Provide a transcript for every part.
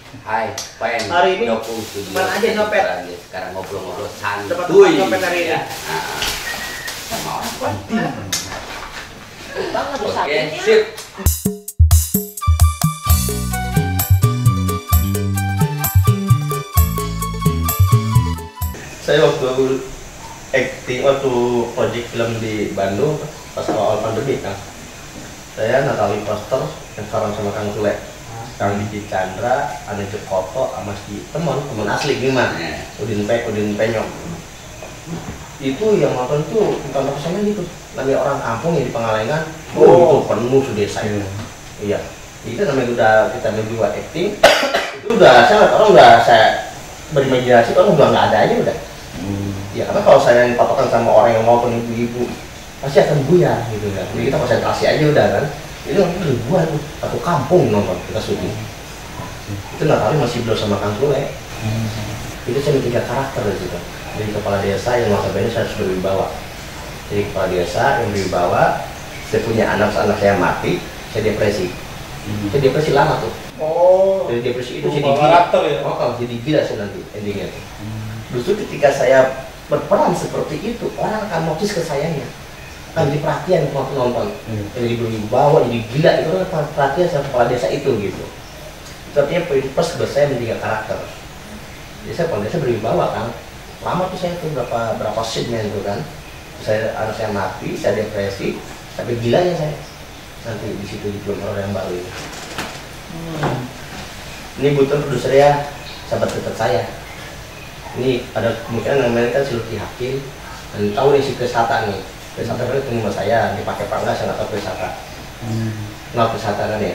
Hai, Pen. Hari ini mana aja nyopet. Sekarang ngobrol-ngobrol santuy. Cepat nyopet hari ini. Sama orang penting. Banget Oke, sip. Saya waktu acting waktu project film di Bandung pas awal pandemi kan, saya Natali poster yang sekarang sama Kang Sule, Kang Diki Chandra, ada Cekoto, sama si teman asli gimana? Udin Penyok. Itu yang nonton tuh bukan sama gitu, namanya orang kampung yang di Pengalengan. Itu penuh desa itu. Iya, itu namanya udah kita berdua acting, itu udah saya berimajinasi, orang udah nggak ada aja udah. Ya karena kalau saya patokan sama orang yang mau ibu-ibu pasti akan buyar gitu kan. Jadi kita konsentrasi aja udah kan. Ini orang ribuan tuh, satu kampung nonton kita syuting. Itu Natali masih belum sama Kang Sule. Itu saya tiga karakter di situ. Jadi kepala desa yang notabene saya sudah berwibawa. Jadi kepala desa yang berwibawa, saya punya anak saya mati, saya depresi. Saya depresi lama tuh. Jadi depresi itu jadi gila. Ya? Jadi gila saya nanti endingnya tuh. Justru ketika saya berperan seperti itu, orang akan notice ke sayanya, akan jadi perhatian waktu nonton. Jadi berwibawa, jadi gila, itu kan perhatian sama kepala desa itu gitu. Itu artinya plus buat saya menjaga karakter. Jadi saya kepala desa berwibawa kan. Lama tuh saya tuh berapa scene itu kan. Anak saya mati, saya depresi, sampai gilanya saya nanti di situ di film horor yang baru ini. Ini butuh produsernya sahabat dekat saya. Ini ada kemungkinan namanya kan si Lutfi Hakim, dan tahu nih si Kesata nih. Kesata kan pengguna saya, dipakai apa enggak saya nggak tahu Kesata. Kenal Kesata kan ya?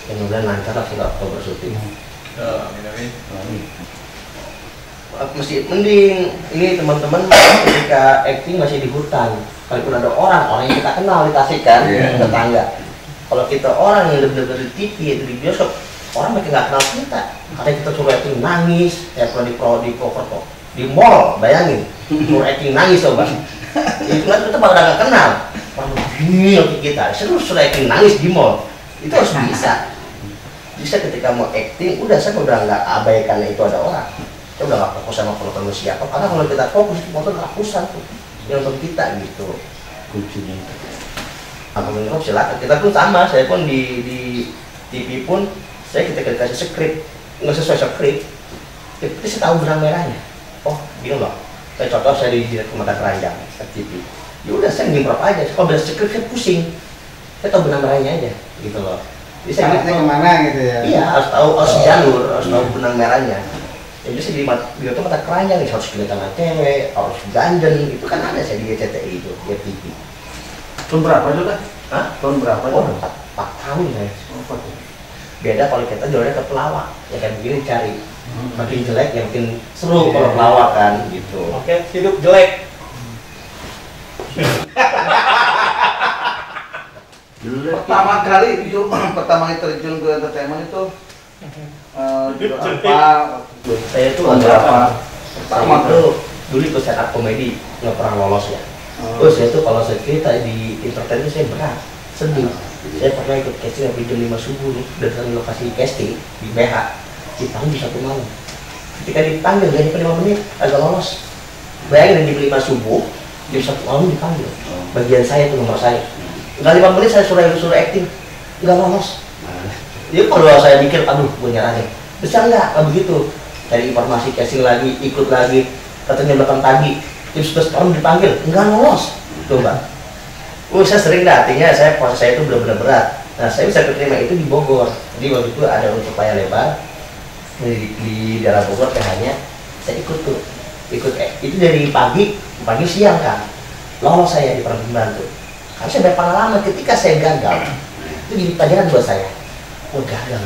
Yang mudah lancar lah sudah Oktober syuting. Mesti mending ini teman-teman ketika acting masih di hutan. Kalaupun ada orang yang kita kenal di Tasik kan, tetangga. Kalau kita orang yang benar-benar di TV itu di bioskop, orang makin nggak kenal kita. Kadang kita suruh acting nangis, ya kalau di mall, bayangin, suruh acting nangis coba. Itu kan kita pada nggak kenal. Orang begini lagi kita, suruh acting nangis di mall, itu harus bisa. Bisa ketika mau acting, saya udah nggak abaikan itu ada orang. Saya udah nggak fokus sama penonton siapa. Karena kalau kita fokus, penonton rakusan tuh, yang nonton kita gitu. Kuncinya. Apa menurut silakan. Kita pun sama, saya pun di TV pun. Saya ketika dikasih skrip, nggak sesuai skrip, tapi saya tahu benang merahnya. Oh, gini loh. Saya contoh saya di Mata Keranjang, TV. Ya udah saya ngimprov aja. Kalau beda skrip saya pusing. Saya tahu benang merahnya aja, gitu loh. Jadi saya kemana gitu ya? Iya, harus tahu jalur, harus tahu benang merahnya. Jadi saya di Mata Keranjang harus kelihatan cewek, harus ganjen, itu kan ada saya di CTI itu, di TV. Tahun berapa juga? Hah? Tahun berapa? Oh, 4 tahun saya. Beda kalau kita jualnya ke pelawak, ya kan begini cari makin jelek yang makin seru kalau pelawak kan gitu. Oke, hidup jelek. Pertama kali terjun ke entertainment itu apa? Saya tuh berapa? Pertama tuh dulu ikut setup komedi nggak pernah lolos ya. Terus saya tuh kalau saya cerita di entertainment saya berat, sedih. Saya pernah ikut casting sampai jam 5 subuh nih, datang lokasi casting di BH, dipanggil 1 malam. Ketika dipanggil, gak nyampe 5 menit, agak lolos. Bayangin jam 5 subuh, jam 1 malam dipanggil. Bagian saya itu nomor saya. Nggak 5 menit saya suruh acting, nggak lolos. Jadi kalau saya mikir, aduh, gue nyerah deh. Bisa nggak begitu? Cari informasi casting lagi, ikut lagi, katanya jam 8 pagi, jam 11 malam dipanggil, nggak lolos. Coba. Saya sering dah, artinya proses saya itu benar-benar berat. Nah, saya bisa keterima itu di Bogor. Jadi waktu itu ada untuk layar lebar di daerah Bogor, PH-nya saya ikut tuh. Itu dari pagi siang kan. Lolos saya di Perambanan tuh. Karena saya berpengalaman ketika saya gagal, itu jadi pelajaran buat saya. Gagal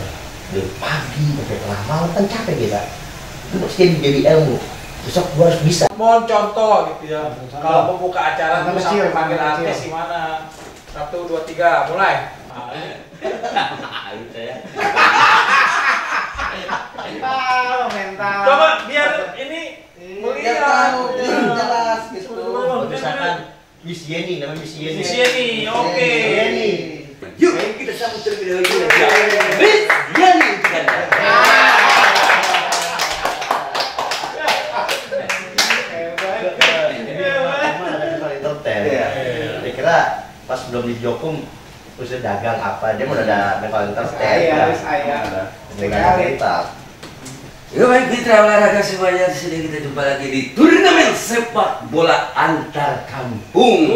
dari pagi sampai tengah malam kan capek kita. Itu mesti jadi ilmu. Besok gua harus bisa. Mohon contoh gitu ya. Kalau membuka acara tuh sampai panggil artis gimana? 1, 2, 3, mulai. Gitu ya. Mental. Coba biar ini melihat. Jelas gitu. Misalkan Miss Yeni, namanya Miss Yeni. Miss Yeni, oke. Yuk, kita sambut terlebih dahulu. Miss Yeni, kan? sebelum di Jokum udah dagang apa dia udah ada mental Harus ayah. mental. Ya baik mitra olahraga semuanya, di sini kita jumpa lagi di turnamen sepak bola antar kampung.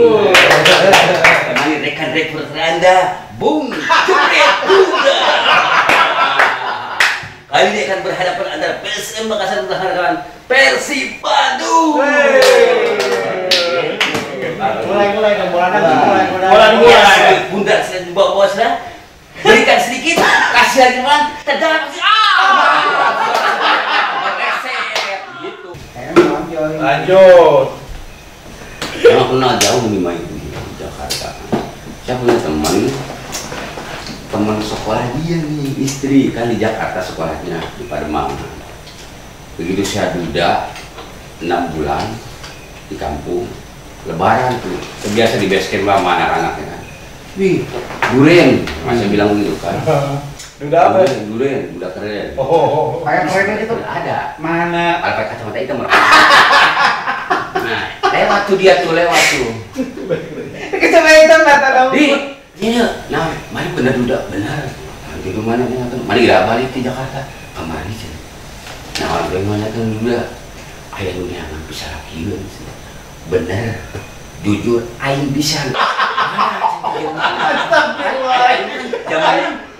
Temani rekan rekrut Anda, Bung Jupret Buda. Kali ini akan berhadapan antara PSM Makassar melawan Persib Bandung. Mulai Mulai. Bunda sudah dibawa bos lah. Berikan sedikit, kasih lagi man, tendang kasih. Gitu. Lanjut. Emang kenal jauh nih main di Jakarta. Saya punya teman sekolah dia nih, istri kan di Jakarta sekolahnya di Pademangan. Begitu saya duda 6 bulan di kampung, Lebaran tuh, terbiasa di base camp sama anak-anaknya kan. Wih, duren, masih bilang gitu kan. Udah apa? Duren, udah keren. Oh. Kayak kerennya itu Ada. mana? Pakai kacamata hitam. Nah, lewat tuh dia tuh, lewat tuh. Kecamatan itu kata dong. Iya, nah, mari benar duda, benar. Di rumah mana tuh? Mari kita balik ke Jakarta. Kemarin sih. Nah, bagaimana tuh duda? Ayah dunia nggak bisa lagi sih. Bener, jujur, aing bisa.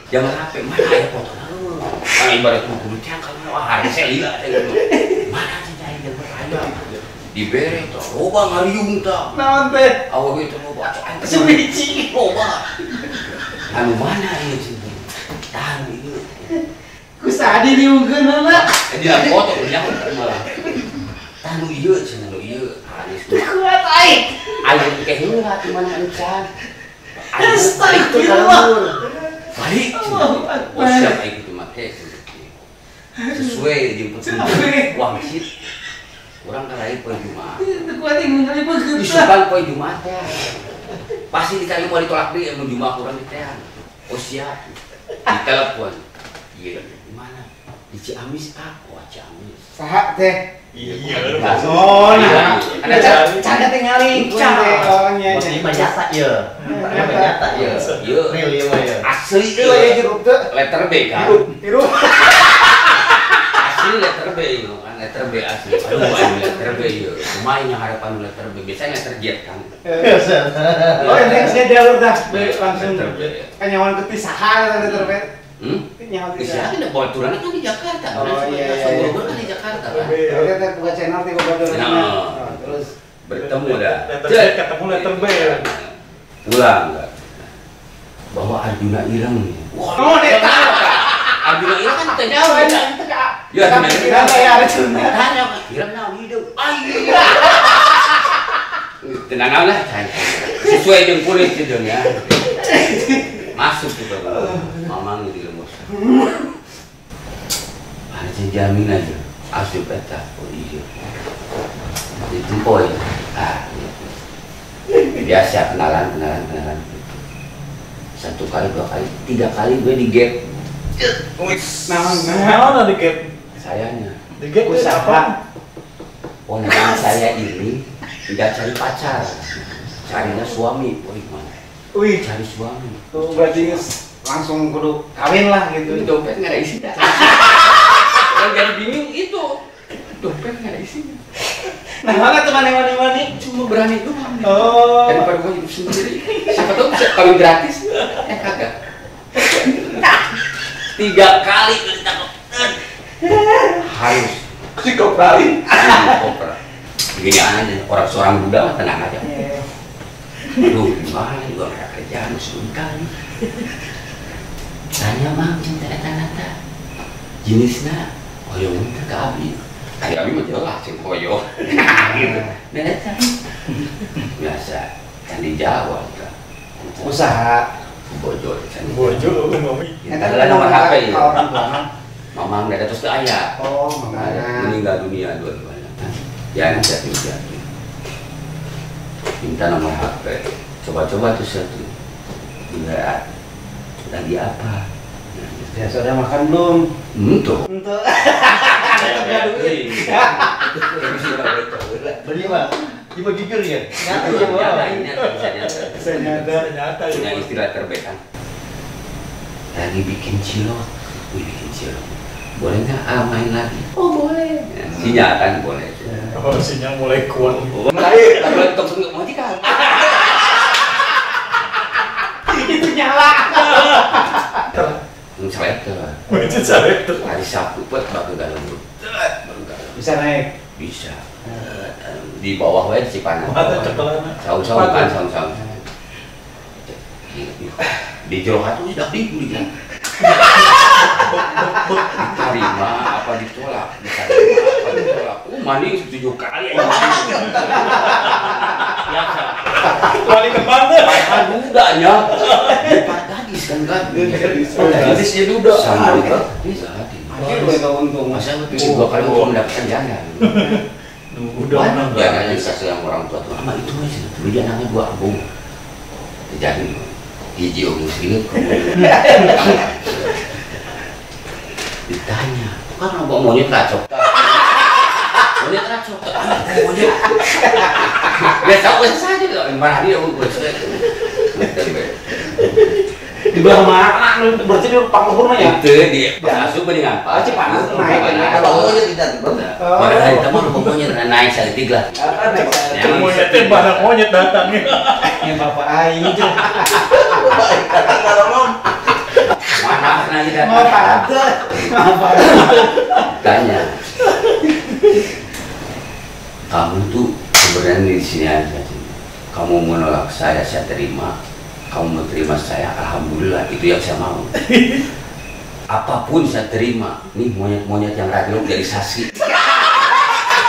Zaman HP mana ada foto lalu? Kan ibarat guru cangkang, wah hari saya lihat mana cinta aing yang beraya? Dibere tuh, loba ngaliung tak. Naon teh? Awal itu loba, sebiji loba. Anu mana ini cinta? Tahan itu. Kusadi diungkeun heula. Dia foto dia malah. Tanu iya cenah nu iya. Kuat aing. Aing teh heula di mana encan. Astagfirullah. Balik. Oh siap aing itu make. Sesuai jeung petunjuk wangsit. Urang ka lain poe Jumat. Teu kuat aing ngali beugeup. Disukan poe Jumat teh. Pasti dikali mau ditolak deui anu Jumat urang teh. Oh siap. Ditelepon. Iya, di mana? Di Ciamis ah. Oh Ciamis. Saha teh? Iya. Oh, Iya. ada cara tinggali. Oh, nya. Masih nyata ya. Nyata ya. Iya. Real ya ya. Asli Itu aya jeruk teh. letter B kan. Hirup. Asli letter B itu kan, letter B asli. Aduh, aing letter B ya. Lumayan yang harapan letter B. Biasanya letter J kan. Oh, yang saya jalur dah langsung. Letter B. Kan nyawan kepisahan letter B. Nyawan Bisa ada bawa turunnya kan di Jakarta. Oh, iya. Sombong kan di Jakarta kan. Kita teh buka channel tiba badurnya. Nah. Terus Bertemu dah. Letter B ketemu letter B. Pulang enggak. Bahwa Arjuna Ireng nih. oh, neta. Arjuna Ireng kan tanya. Ya, Arjuna ya Arjuna. Tanya, Ireng naon hidup. Ayo. Tenang lah, sesuai dengan kulit itu ya. Masuk juga mamang di lembus. Ada jamin aja, asli peta, oh iya. Itu poin, biasa kenalan. Satu kali, 2 kali, 3 kali gue di gap. Nah, di gap. Sayanya, Di gap itu apa? ponakan saya ini tidak cari pacar, carinya suami. Oh gimana? Wih, Cari suami. tuh berarti langsung kudu kawin lah Itu gitu. dompet nggak ada isinya. Yang jadi bingung itu dompet nggak ada isinya. Nah, mana tuh mani? Cuma berani doang. Oh. Daripada gua hidup sendiri. Siapa tahu bisa kawin gratis. Kagak. 3 kali ditangkap. Harus Si kopral. koper. Begini aja orang seorang Buddha mah tenang aja. Duh, gimana juga nggak kerjaan musim kali. Tanya mang cinta eta jenisnya hoyo teh ka abdi. Ari abdi mah jelas cing hoyo. Gitu. Dan eta biasa kan dijawab kan. Usaha. Bojo kan. Bojo mami. Ada nomor HP ya. Orang tua. Mamang dari terus ke ayah. Oh, mamana. Meninggal dunia dua-duanya. Ya nanti jatuh. Minta nomor HP. Coba-coba tuh satu. Enggak. Lagi apa? Ya sudah makan belum? Tuh. Untuk. Beli mah. Coba jujur ya. Nyata ya, Nyata, ini nyata. Ternyata Punya istilah terbetan. Lagi bikin cilok, bikin cilok. Boleh nggak main lagi? Oh boleh. Sinyal kan boleh. oh sinyal mulai kuat. Mulai, kalau untuk mau tikar. Itu nyala. Selek Itu cari tuh. hari Sabtu buat baru dalam Bisa naik. bisa di bawah wae si panas. Mata cekelana. Saung-saung kan saung-saung. Di jero hatu sudah dibeli kan. Diterima apa ditolak? Diterima apa ditolak? Maning 7 kali aja. Biasa. Wali kemana? Kan dudanya. Depan gadis kan gadis. Gadisnya duda. Sama bisa hati. Akhir gue tau untung. Masa lu pikir 2 kali mau mendapatkan janda? Udah Banyak jangan dikasih sama orang tua tuh. Ama itu aja. Dulu dia anaknya 2 abung. Terjadi hiji muslim. Ditanya, kan apa monyet racok? Monyet racok, monyet. Biasa saja loh, marah dia Di bawah mana lu berarti di panggung ya? itu dia asup bening apa? Aci panas naik. Kalau monyet tidak tuh. Pada hari itu mah monyet naik sekali 3. Monyetnya banyak monyet datangnya. Ya bapak aing itu. Mana lagi datang? Ngapa? Tanya, kamu tuh sebenarnya di sini aja. Kamu menolak saya terima. Kamu menerima saya, alhamdulillah itu yang saya mau. Apapun saya terima. Nih monyet-monyet yang radio jadi saksi.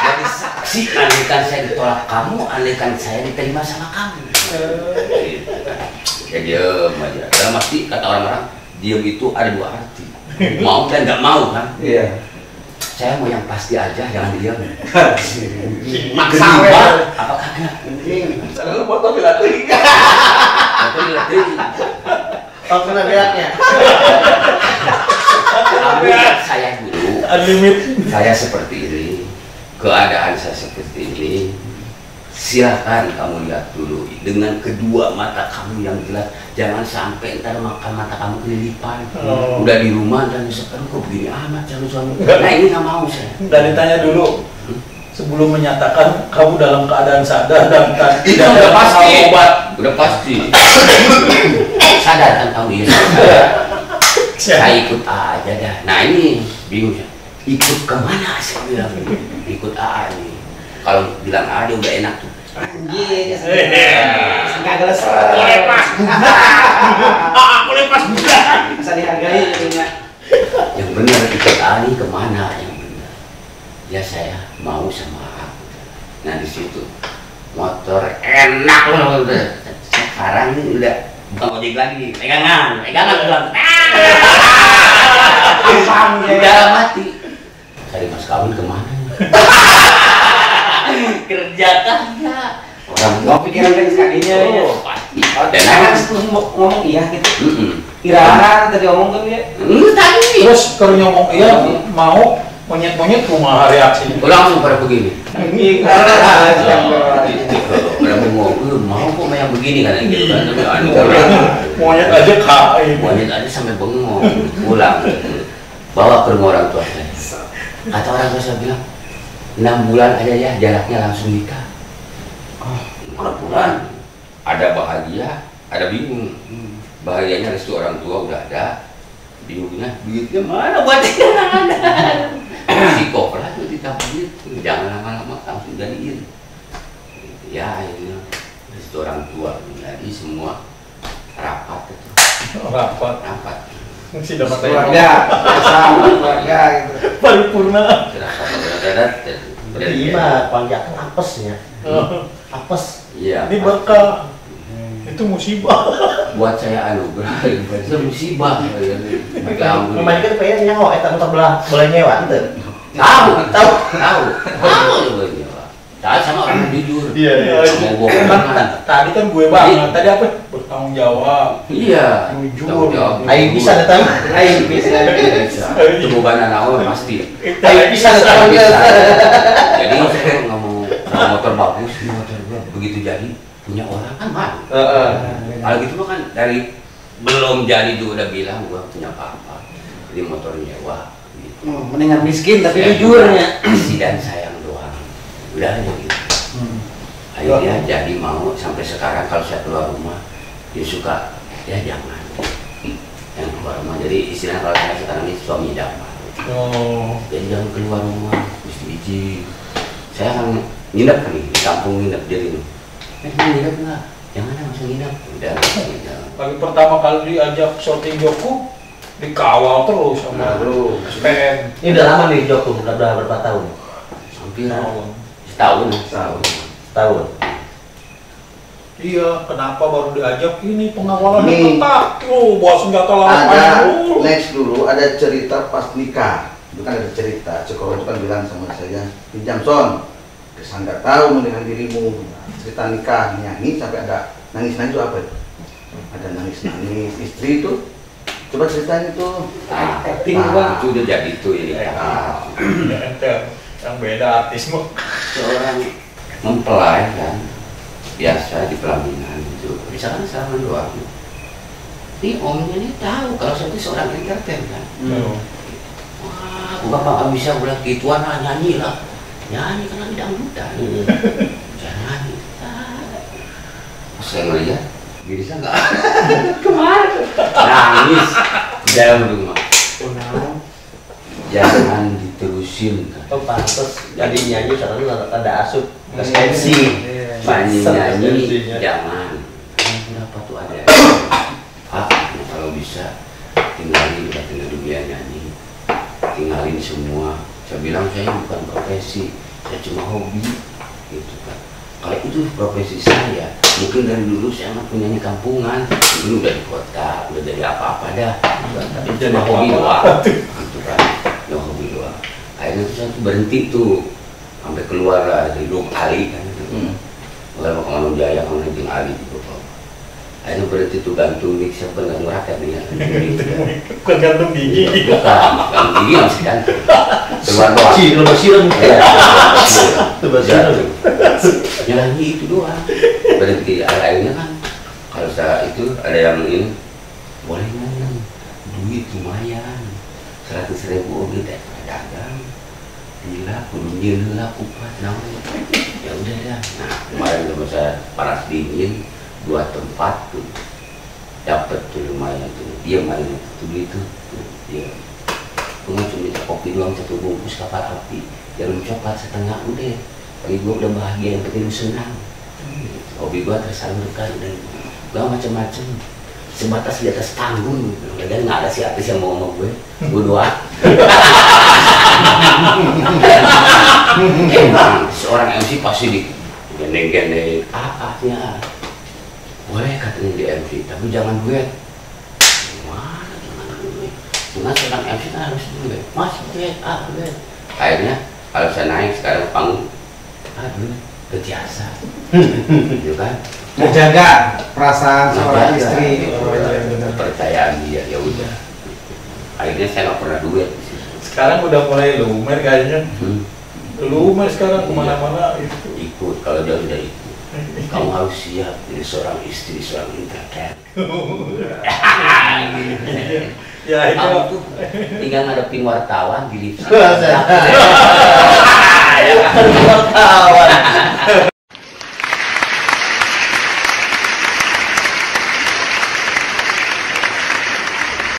Jadi saksi, andaikan saya ditolak kamu, andaikan saya diterima sama kamu. Ya diam aja. Dalam arti kata orang-orang, diam itu ada 2 arti. Mau dan nggak mau kan? Iya. Saya mau yang pasti aja, jangan diam. Maksa Apa kagak? Selalu foto bila teuing. Atau dilatih. Oh, kena beratnya. Kamu lihat saya dulu. Unlimit. Saya seperti ini, keadaan saya seperti ini. Silakan kamu lihat dulu dengan kedua mata kamu yang jelas. Jangan sampai ntar makan mata kamu kelilipan. Udah di rumah dan sekarang kok begini amat suami. Nah ini nggak mau saya. Dan ditanya dulu sebelum menyatakan kamu dalam keadaan sadar dan Itu udah pasti. Udah pasti. Sadar kan kamu ya. Saya ikut aja dah. Nah ini bingung saya. Ikut kemana saya bilang? Ikut A nih. Kalau bilang A dia udah enak tuh. Anjir. Enggak geles. lepas aku lepas budak. Bisa dihargai jadinya. Yang benar ikut A nih kemana yang benar? Ya saya mau sama A. Nah di situ motor enak loh udah. Sekarang ini udah bukan ojek lagi, pegangan bilang. Udah mati. Cari mas kawin kemana? Kerja kagak. Orang Nggak pikiran kan sekalinya ya. pasti. Dan kan ngomong iya gitu. Kira Tadi ngomong kan dia. tadi. Terus kalau ngomong iya mau monyet-monyet rumah reaksi. Langsung pada begini. Udah mau kok yang begini kan gitu kan. Monyet aja kain. Monyet aja sampai bengong. Pulang. Bawa ke rumah orang tua saya. Kata orang tua saya bilang 6 bulan aja ya jaraknya langsung nikah. 6 bulan. Ada bahagia, ada bingung. Bahagianya restu orang tua udah ada. Bingungnya duitnya mana buat dia ada. Si koper aja ditabung itu. Jangan lama-lama langsung jadiin. Ya akhirnya restu orang tua. Jadi semua rapat itu. Rapat. Si dapat Keluarga, sama keluarga gitu. paripurna. Terima, panjang apesnya. Apes. Iya. Ini berkah. Itu musibah. Buat saya anugerah, itu musibah. Memang kita pengen nyawa, eta motor boleh nyewa ente. Tahu. Tahu sama orang jujur. Iya. Mau bohongan. Tadi kan gue banget. Tadi apa? Bertanggung jawab. Iya. Jujur. Tanggung jawab. Aing bisa datang. Aing bisa. Temu bana naon pasti. Aing bisa datang. Jadi saya nggak mau motor bagus, motor begitu jadi punya orang kan malu. Kalau gitu mah kan dari belum jadi juga udah bilang gua punya apa-apa, jadi motor nyewa. Gitu. Mendingan miskin tapi Ya, jujurnya. isi dan sayang doang, udah aja gitu. Akhirnya jadi mau sampai sekarang kalau saya keluar rumah dia suka ya jangan yang keluar rumah. Jadi istilahnya kalau saya sekarang ini suami idaman. Jadi jangan keluar rumah, mesti izin. Saya akan nginep nih di kampung, nginep di sini. Nginep nggak? Jangan langsung nginep. Udah nginep. Lagi pertama kali diajak syuting Joko dikawal terus sama SPM. Ini udah lama nih Joko, udah berapa tahun? Hampir setahun. Tahun. Iya, kenapa baru diajak ini pengawalan Nih. ketat? Bawa senjata laras Ada panjang. next dulu ada cerita pas nikah. Itu kan ada cerita. Cokro itu kan bilang sama saya, pinjam son. Kesan nggak tahu dengan dirimu. Cerita nikah nyanyi sampai ada nangis-nangis itu apa? Itu? Ada nangis-nangis istri itu. Coba ceritain itu. Acting gua itu udah jadi itu ini. Ente yang beda artismu. Seorang mempelai kan biasa di pelaminan gitu. Misalkan salaman doang. Ini omnya ini tahu kalau saya itu seorang entertain kan. Wah, bapak nggak bisa bilang gituan lah, nyanyi lah. Nyanyi kan lagi dangdutan. Jangan nyanyi. Pas saya ngeliat, diri saya nggak kemana. Nangis di dalam rumah. Jangan diterusin. Oh pantes jadi nyanyi karena ada asup ke MC. Nyanyi jangan. Kenapa tuh ada? Pak, kalau bisa tinggalin, udah tinggal dunia nyanyi. Tinggalin semua. Saya bilang saya bukan profesi, saya cuma hobi, gitu kan. Kalau itu profesi saya, mungkin dari dulu saya nggak punya kampungan, dulu udah di kota, udah jadi apa-apa dah. Tapi cuma hobi doang, gitu kan. Ya hobi doang. Akhirnya tuh saya tuh berhenti tuh, sampai keluar lah dari Duk Ali kan. Kalau mau Mangun Jaya, Mangun Ali gitu. Akhirnya berhenti tuh gantung mix, siapa gantung rakyat nih ya. Bukan gantung gigi. Bukan, gantung gigi masih gantung. Keluar doang. Lebaran. Nyanyi itu doang. Berhenti akhirnya kan kalau saya itu ada yang ini boleh nyanyi, duit lumayan 100.000 oke teh dagang. Gila, kudunya lah kupat naon. Ya udah dah. Nah kemarin sama saya panas dingin 2 tempat tuh dapat tuh lumayan tuh. Dia main tuh itu. Dia cuma minta kopi doang 1 bungkus kapal api. Jarum coklat setengah udah. Bagi gue udah bahagia, yang penting senang. Hobi gue tersalurkan dan gue macam-macam. Sebatas di atas panggung, dan nggak ada si artis yang mau sama gue doang. Emang seorang MC pasti di gendeng-gendeng kakaknya. Boleh katanya di MC, tapi jangan duet. Wah, jangan duet. Cuma seorang MC kan harus duet. Mas duet, duet. Akhirnya kalau saya naik sekarang panggung, duet, ketiasa. Gitu kan? Menjaga perasaan seorang istri. Kepercayaan dia, ya udah. Akhirnya saya nggak pernah duet. Sekarang udah mulai lumer kayaknya. Lumer sekarang kemana-mana itu. Ikut, kalau dia udah ikut. Kamu harus siap jadi seorang istri, seorang entertain. Ya itu. Kamu tuh tinggal ngadepin wartawan di lift. Wartawan.